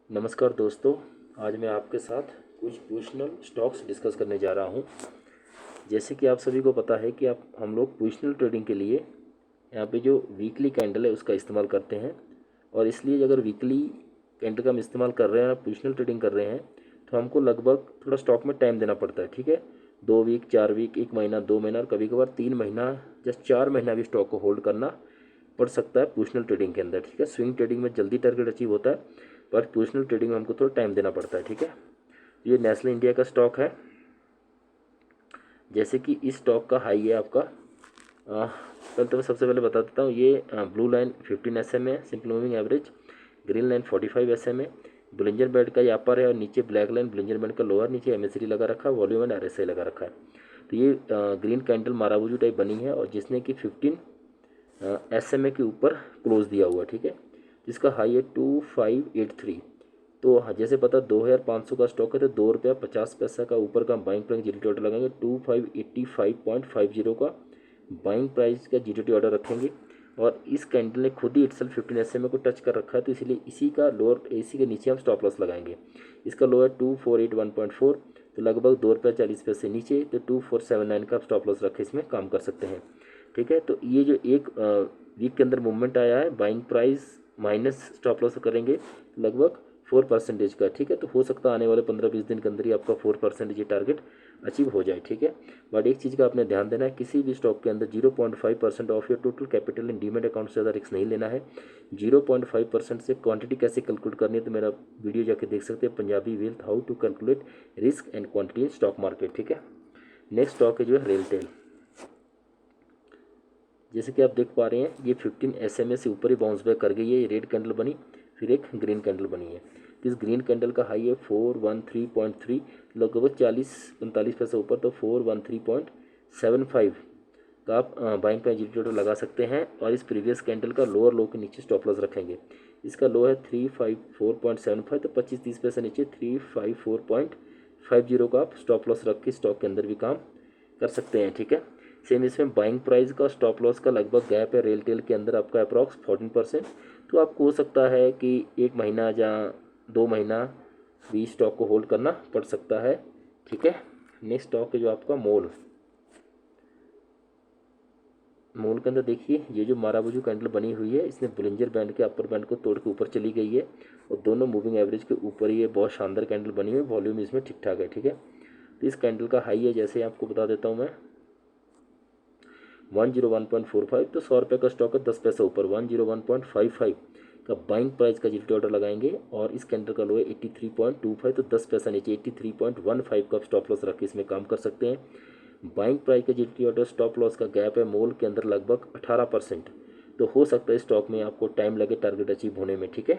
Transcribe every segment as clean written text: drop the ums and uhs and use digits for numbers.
नमस्कार दोस्तों, आज मैं आपके साथ कुछ पोजिशनल स्टॉक्स डिस्कस करने जा रहा हूं। जैसे कि आप सभी को पता है कि हम लोग पोजिशनल ट्रेडिंग के लिए यहाँ पे जो वीकली कैंडल है उसका इस्तेमाल करते हैं। और इसलिए अगर वीकली कैंडल का हम इस्तेमाल कर रहे हैं और पोजिशनल ट्रेडिंग कर रहे हैं तो हमको लगभग थोड़ा स्टॉक में टाइम देना पड़ता है। ठीक है, 2 वीक, 4 वीक, 1 महीना, 2 महीना और कभी कभार 3 महीना, जस्ट 4 महीना भी स्टॉक को होल्ड करना पड़ सकता है पोजिशनल ट्रेडिंग के अंदर। ठीक है, स्विंग ट्रेडिंग में जल्दी टारगेट अचीव होता है, पर पोजिशनल ट्रेडिंग में हमको थोड़ा टाइम देना पड़ता है। ठीक है, ये नेस्ले इंडिया का स्टॉक है। जैसे कि इस स्टॉक का हाई है आपका, कल तो मैं सबसे पहले बता देता हूँ, ये ब्लू लाइन 15 SM है, simple moving average, green line 45 SM है, बुलिंजर बैंड का ये अपर है और नीचे ब्लैक लाइन बुलिंजर बैंड का लोअर, नीचे MACD लगा रखा है, वॉल्यूम एंड RSI लगा रखा है। तो ये ग्रीन कैंडल माराबूजू टाइप बनी है और जिसने कि 15 SMA के ऊपर क्लोज दिया हुआ। ठीक है, जिसका हाई है 2583। तो जैसे पता 2500 का स्टॉक है तो ₹2.50 का ऊपर का बाइंग प्राइस जीटीटी ऑर्डर लगाएंगे। 2585.50 का बाइंग प्राइस का जीटीटी ऑर्डर रखेंगे। और इस कैंडल ने खुद ही इटसेल्फ 15 SMA को टच कर रखा है, तो इसीलिए इसी का लोअर, इसी के नीचे हम स्टॉप लॉस लगाएंगे। इसका लो है 2481.4, तो लगभग ₹2.40 नीचे, तो 2479 का स्टॉप लॉस रखे इसमें काम कर सकते हैं। ठीक है, तो ये जो एक वीक के अंदर मूवमेंट आया है, buying price minus stop loss करेंगे लगभग 4% का। ठीक है, तो हो सकता है आने वाले 15-20 दिन के अंदर ही आपका 4% ये टारगेट अचीव हो जाए। ठीक है, बट एक चीज़ का आपने ध्यान देना है, किसी भी स्टॉक के अंदर 0.5% of your total capital in demat account से ज़्यादा रिस्क नहीं लेना है। 0.5% से क्वांटिटी कैसे कैलकुलेट करनी है तो मेरा वीडियो जाके देख सकते हैं, Punjabi wealth how to calculate risk and quantity in stock market. ठीक है, नेक्स्ट स्टॉक है जो है रेलटेल। जैसे कि आप देख पा रहे हैं, ये 15 SMA से ऊपर ही बाउंस बैक कर गई है। ये रेड कैंडल बनी, फिर एक ग्रीन कैंडल बनी है। तो इस ग्रीन कैंडल का हाई है 413.3, लगभग 40-45 पैसे ऊपर, तो 413.75 का आप बाइंग प्राइस इंडिकेटर लगा सकते हैं। और इस प्रीवियस कैंडल का लोअर लो के नीचे स्टॉप लॉस रखेंगे। इसका लो है 354.75, तो 25-30 पैसे नीचे 354.50 का आप स्टॉप लॉस रख के स्टॉक के अंदर भी काम कर सकते हैं। ठीक है, सेम इसमें बाइंग प्राइस का स्टॉप लॉस का लगभग गैप है रेलटेल के अंदर आपका अप्रॉक्स 14%। तो आपको हो सकता है कि 1 महीना या 2 महीना भी स्टॉक को होल्ड करना पड़ सकता है। ठीक है, नेक्स्ट स्टॉक है जो आपका मोल के अंदर देखिए, ये जो माराबूजू कैंडल बनी हुई है, इसने बुलिंजर बैंड के अपर बैंड को तोड़ के ऊपर चली गई है और दोनों मूविंग एवरेज के ऊपर ही ये बहुत शानदार कैंडल बनी हुई है। वॉल्यूम इसमें ठीक ठाक है। ठीक है, तो इस कैंडल का हाई है, जैसे आपको बता देता हूँ मैं, 101.45, तो 100 रुपये का स्टॉक है, 10 पैसा ऊपर 101.55 का बाइंग प्राइस का जीटीटी ऑर्डर लगाएंगे। और इस कैंडल का लो है 83.25, तो 10 पैसा नीचे 83.15 का स्टॉप लॉस रख के इसमें काम कर सकते हैं। बाइंग प्राइस का जीटीटी ऑर्डर स्टॉप लॉस का गैप है मोल के अंदर लगभग 18%, तो हो सकता है स्टॉक में आपको टाइम लगे टारगेट अचीव होने में। ठीक है,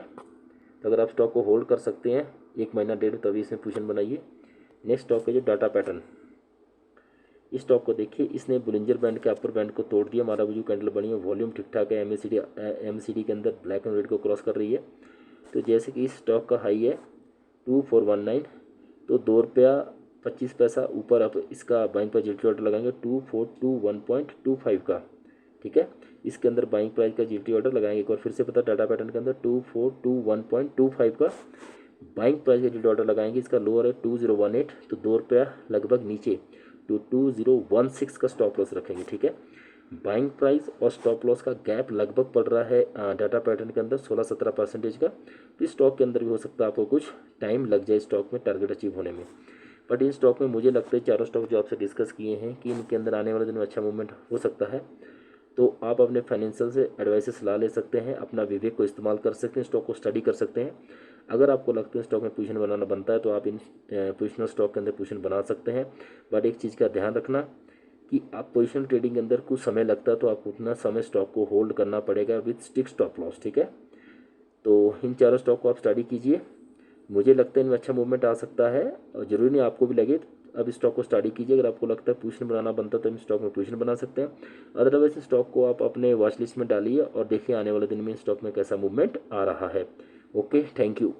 तो अगर आप स्टॉक को होल्ड कर सकते हैं 1 महीना 1.5, तभी इसमें पोजीशन बनाइए। नेक्स्ट स्टॉक है जो डाटा पैटर्न। इस स्टॉक को देखिए, इसने बुलिंजर बैंड के अपर बैंड को तोड़ दिया, माराबूजू कैंडल बनी है, वॉल्यूम ठीक ठाक है, MACD के अंदर ब्लैक एंड रेड को क्रॉस कर रही है। तो जैसे कि इस स्टॉक का हाई है 2419, तो ₹2.25 ऊपर आप इसका बाइंग प्राइस जीटी ऑर्डर लगाएंगे 2421.25 का। ठीक है, इसके अंदर बाइंग प्राइस का जीटी ऑर्डर लगाएंगे। एक बार फिर से पता, डाटा पैटर्न के अंदर 2421.25 का बाइंग प्राइस का जीटी ऑर्डर लगाएंगे। इसका लोअर है 2018, तो ₹2 लगभग नीचे, तो 2016 का स्टॉप लॉस रखेंगे। ठीक है, बाइंग प्राइस और स्टॉप लॉस का गैप लगभग पड़ रहा है डाटा पैटर्न के अंदर 16-17% का। तो इस स्टॉक के अंदर भी हो सकता है आपको कुछ टाइम लग जाए स्टॉक में टारगेट अचीव होने में। बट इन स्टॉक में मुझे लगता है चारों स्टॉक जो आपसे डिस्कस किए हैं कि इनके अंदर आने वाले दिन में अच्छा मूवमेंट हो सकता है। तो आप अपने फाइनेंशियल से एडवाइस से सलाह ले सकते हैं, अपना विवेक को इस्तेमाल कर सकते हैं, स्टॉक को स्टडी कर सकते हैं। अगर आपको लगता है स्टॉक में पोजीशन बनाना बनता है तो आप इन पोजिशनल स्टॉक के अंदर पोजीशन बना सकते हैं। बट एक चीज़ का ध्यान रखना कि आप पोजिशनल ट्रेडिंग के अंदर कुछ समय लगता है, तो आपको उतना समय स्टॉक को होल्ड करना पड़ेगा विथ स्टिक स्टॉप लॉस। ठीक है, तो इन चारों स्टॉक को आप स्टडी कीजिए, मुझे लगता है इनमें अच्छा मूवमेंट आ सकता है और ज़रूरी नहीं आपको भी लगे। अब स्टॉक को स्टडी कीजिए, अगर आपको लगता है पोजीशन बनाना बनता है तो इन स्टॉक में पोजीशन बना सकते हैं। अदरवाइज स्टॉक को आप अपने वॉच लिस्ट में डालिए और देखिए आने वाले दिन में स्टॉक में कैसा मूवमेंट आ रहा है। Okay, thank you.